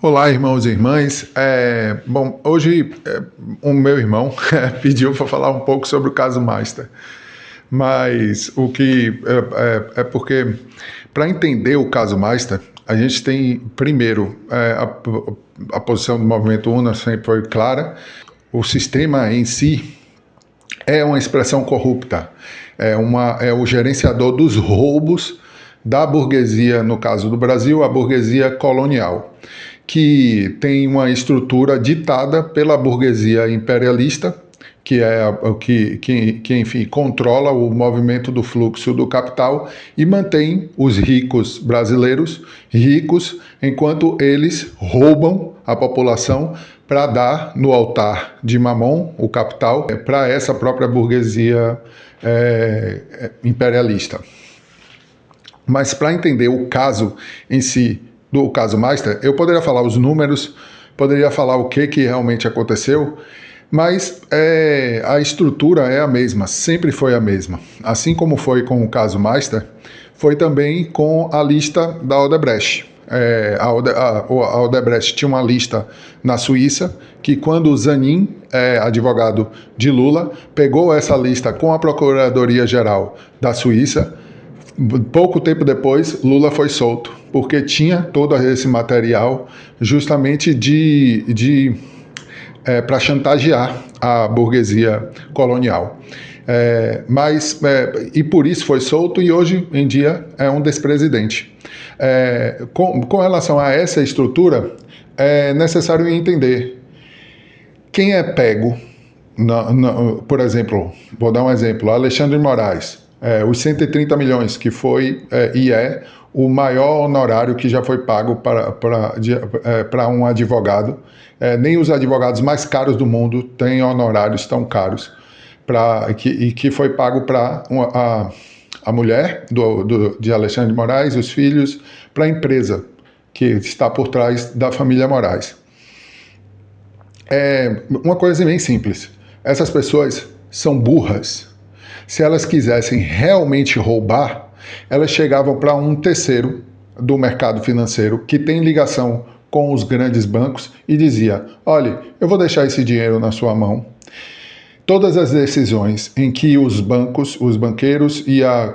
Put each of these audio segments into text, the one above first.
Olá, irmãos e irmãs. Hoje o meu irmão pediu para falar um pouco sobre o caso Master, mas o que é porque para entender o caso Master, a gente tem primeiro a posição do movimento UNA sempre foi clara. O sistema em si é uma expressão corrupta, é o gerenciador dos roubos da burguesia, no caso do Brasil, a burguesia colonial, que tem uma estrutura ditada pela burguesia imperialista, que é o que enfim, controla o movimento do fluxo do capital e mantém os ricos brasileiros ricos, enquanto eles roubam a população para dar no altar de Mamon, o capital, para essa própria burguesia imperialista. Mas para entender o caso em si, do caso Master, eu poderia falar os números, poderia falar o que realmente aconteceu, mas a estrutura é a mesma, sempre foi a mesma. Assim como foi com o caso Master, foi também com a lista da Odebrecht. A Odebrecht tinha uma lista na Suíça, que quando o Zanin, advogado de Lula, pegou essa lista com a Procuradoria-Geral da Suíça, pouco tempo depois, Lula foi solto, porque tinha todo esse material justamente para chantagear a burguesia colonial. E por isso foi solto e hoje em dia é um despresidente. Com relação a essa estrutura, é necessário entender quem é pego, por exemplo, vou dar um exemplo, Alexandre de Moraes. Os 130 milhões, que foi e é o maior honorário que já foi pago para um advogado. Nem os advogados mais caros do mundo têm honorários tão caros, que foi pago para a mulher de Alexandre de Moraes, os filhos, para a empresa que está por trás da família Moraes. Uma coisa bem simples, essas pessoas são burras. Se elas quisessem realmente roubar, elas chegavam para um terceiro do mercado financeiro que tem ligação com os grandes bancos e dizia: olha, eu vou deixar esse dinheiro na sua mão. Todas as decisões em que os bancos, os banqueiros e a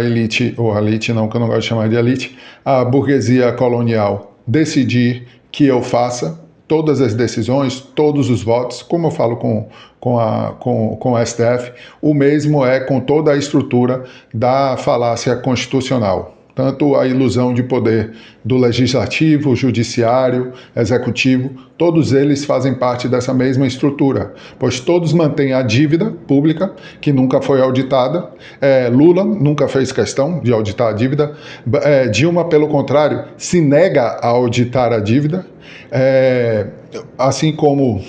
elite, ou a elite não, que eu não gosto de chamar de elite, a burguesia colonial decidir que eu faça, todas as decisões, todos os votos, como eu falo com a STF, o mesmo é com toda a estrutura da falácia constitucional. Tanto a ilusão de poder do legislativo, judiciário, executivo, todos eles fazem parte dessa mesma estrutura, pois todos mantêm a dívida pública, que nunca foi auditada. Lula nunca fez questão de auditar a dívida. Dilma, pelo contrário, se nega a auditar a dívida, assim como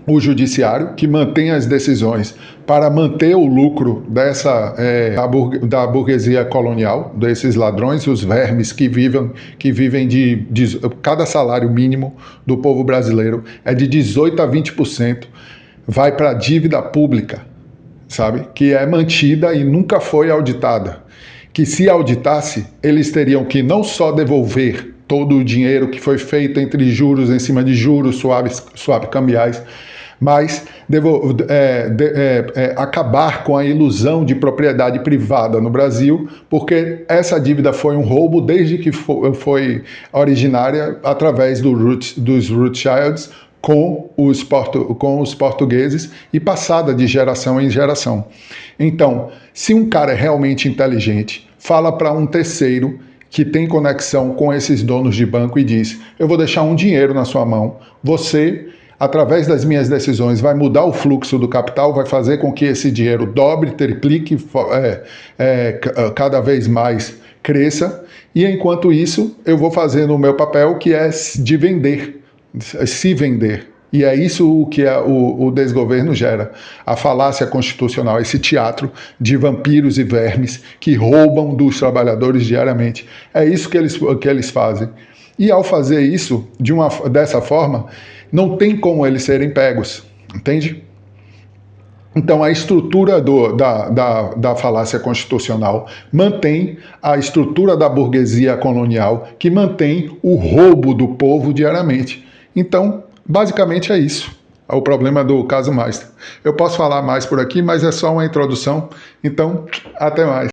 o judiciário, que mantém as decisões para manter o lucro da burguesia colonial, desses ladrões, os vermes que vivem de cada salário mínimo do povo brasileiro é de 18% a 20%, vai para a dívida pública, sabe? Que é mantida e nunca foi auditada. Que se auditasse, eles teriam que não só devolver todo o dinheiro que foi feito entre juros em cima de juros, swap cambiais, mas acabar com a ilusão de propriedade privada no Brasil, porque essa dívida foi um roubo desde que foi originária através dos Rothschilds com os portugueses e passada de geração em geração. Então, se um cara é realmente inteligente, fala para um terceiro que tem conexão com esses donos de banco e diz: eu vou deixar um dinheiro na sua mão, você, através das minhas decisões, vai mudar o fluxo do capital, vai fazer com que esse dinheiro dobre, triplique, cada vez mais cresça, e enquanto isso eu vou fazer o meu papel, que é de vender, se vender. E é isso o que o desgoverno gera, a falácia constitucional, esse teatro de vampiros e vermes que roubam dos trabalhadores diariamente. É isso que eles fazem. E ao fazer isso dessa forma, não tem como eles serem pegos, entende? Então, a estrutura da falácia constitucional mantém a estrutura da burguesia colonial, que mantém o roubo do povo diariamente. Então, basicamente é isso. É o problema do caso Master. Eu posso falar mais por aqui, mas é só uma introdução. Então, até mais.